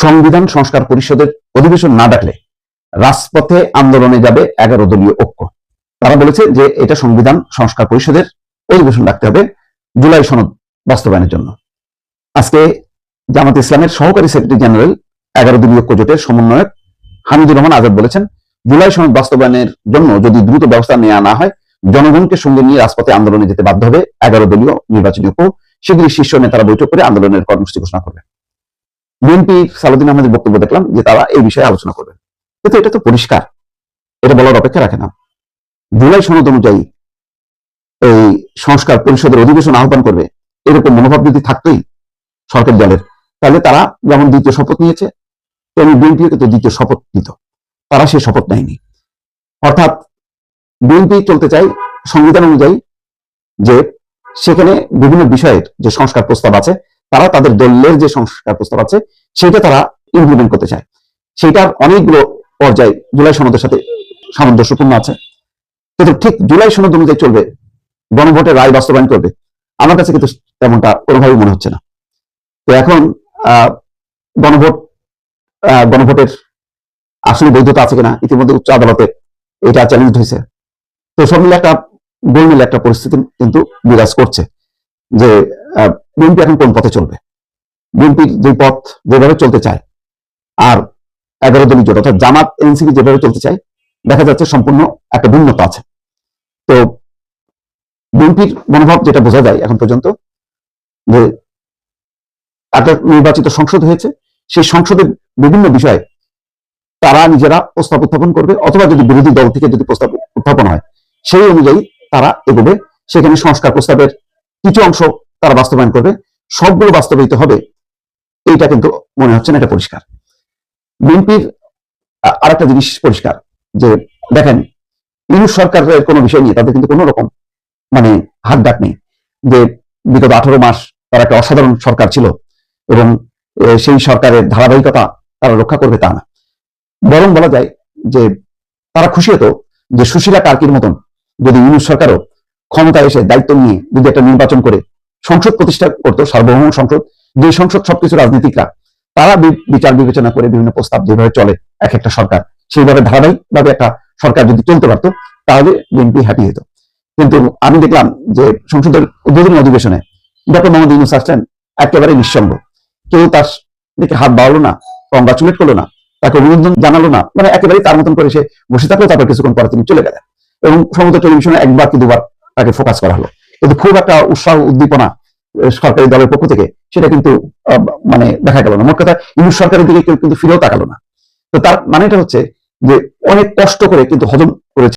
সংবিধান সংস্কার পরিষদের অধিবেশন না ডাকলে রাজপথে আন্দোলনে যাবে 11 দলীয় ঐক্য। তারা বলেছে যে এটা সংবিধান সংস্কার পরিষদের অধিবেশন ডাকতে হবে জুলাই সনদ বাস্তবায়নের জন্য। আজকে জামাত ইসলামের সহকারী সেক্রেটারি জেনারেল 11 দলীয় ঐক্য জোটের সমন্বয়ক হামিদুর রহমান আজাদ বলেছেন, জুলাই সনদ বাস্তবায়নের জন্য যদি দ্রুত ব্যবস্থা নেওয়া না হয় জনগণকে সঙ্গে নিয়ে রাজপথে আন্দোলনে যেতে বাধ্য হবে 11 দলীয় নির্বাচনী ঐক্য। শীঘ্রই শীর্ষ নেতারা বৈঠক করে আন্দোলনের কর্মসূচি ঘোষণা করবে। বিএনপি সালাউদ্দিন আহমেদের বক্তব্য দেখলাম যে তারা এই বিষয়ে আলোচনা করবে, কিন্তু এটা তো পরিষ্কার, এটা বলার অপেক্ষা রাখে না। জুলাই সনদ অনুযায়ী এই সংস্কার পরিষদের অধিবেশন আহ্বান করবে এরকম মনোভাব যদি থাকতোই সরকারি দলের, তাহলে তারা যেমন দ্বিতীয় শপথ নিয়েছে তেমনি বিএনপিও কিন্তু দ্বিতীয় শপথ নিত। তারা সেই শপথ নেয়নি। অর্থাৎ বিএনপি চলতে চায় সংবিধান অনুযায়ী, যে সেখানে বিভিন্ন বিষয়ের যে সংস্কার প্রস্তাব আছে তারা তাদের দলের যে সংস্কার প্রস্তাব আছে সেটা তারা ইমপ্লিমেন্ট করতে চায়। সেটার অনেকগুলো পর্যায়ে জুলাই সনদের সাথে সামঞ্জস্যপূর্ণ আছে, কিন্তু ঠিক জুলাই সনদ অনুযায়ী চলবে, গণভোটের রায় বাস্তবায়ন করবে, আমার কাছে কিন্তু তেমনটা কোনোভাবেই মনে হচ্ছে না। তো এখন গণভোটের আসলে বৈধতা আছে কিনা ইতিমধ্যে উচ্চ আদালতে এটা চ্যালেঞ্জ হয়েছে। তো সব মিলে একটা গোলমেলে একটা পরিস্থিতি কিন্তু বিরাজ করছে যে বিএনপি এখন কোন পথে চলবে। বিএনপির যে পথ যেভাবে চলতে চায় আর 11 দলীয় জোট অর্থাৎ জামাত এনসিপি যেভাবে চলতে চায় দেখা যাচ্ছে সম্পূর্ণ একটা ভিন্নতা আছে। তো বিএনপির মনোভাব যেটা বোঝা যায় এখন পর্যন্ত, যে একটা নির্বাচিত সংসদ হয়েছে, সেই সংসদের বিভিন্ন বিষয়ে তারা নিজেরা প্রস্তাব উত্থাপন করবে, অথবা যদি বিরোধী দল থেকে যদি প্রস্তাব উত্থাপন হয় সেই অনুযায়ী তারা এগোবে। সেখানে সংস্কার প্রস্তাবের কিছু অংশ তারা বাস্তবায়ন করবে, সবগুলো বাস্তবায়িত হবে এইটা কিন্তু মনে হচ্ছে না, এটা পরিষ্কার। বিএনপির আর একটা জিনিস পরিষ্কার, যে দেখেন ইউনূস সরকারের কোনো বিষয় নিয়ে তাদের কিন্তু কোনো রকম হাত ডাক নেই, যে বিগত 18 মাস তারা একটা অসাধারণ সরকার ছিল এবং সেই সরকারের ধারাবাহিকতা তারা রক্ষা করবে তা না। বরং বলা যায় যে তারা খুশি হতো যে সুশীলা কার্কির মতন যদি ইউনূস সরকারও ক্ষমতায় এসে দায়িত্ব নিয়ে যদি একটা নির্বাচন করে সংসদ প্রতিষ্ঠা করতো, সার্বভৌম সংসদ, যে সংসদ সবকিছু রাজনীতিকরা তারা বিচার বিবেচনা করে বিভিন্ন প্রস্তাব যেভাবে চলে এক একটা সরকার সেইভাবে ধারাবাহিকভাবে একটা সরকার যদি চলতে পারতো তাহলে বিএনপি হ্যাপি হতো। কিন্তু আমি দেখলাম যে সংসদের উদ্বোধনী অধিবেশনে ডক্টর মোহাম্মদ ইউনূস আসলেন একেবারে নিঃসঙ্গ, কেউ তার দিকে হাত বাড়ালো না, কংগ্রাচুলেট করলো না, তাকে অভিনন্দন জানালো না, একেবারেই তার মতন করে সে বসে থাকলো। তারপর কিছুক্ষণ পরে তিনি চলে গেলেন এবং সমস্ত টেলিভিশনে একবার কি দুবার তাকে ফোকাস করা হলো, কিন্তু খুব একটা উৎসাহ উদ্দীপনা সরকারি দলের পক্ষ থেকে সেটা কিন্তু দেখা গেল না। মোট কথা ইউনূস সরকারের দিকে কেউ কিন্তু ফিরেও তাকালো না। তো তার মানেটা হচ্ছে যে অনেক কষ্ট করে কিন্তু হজম করেছে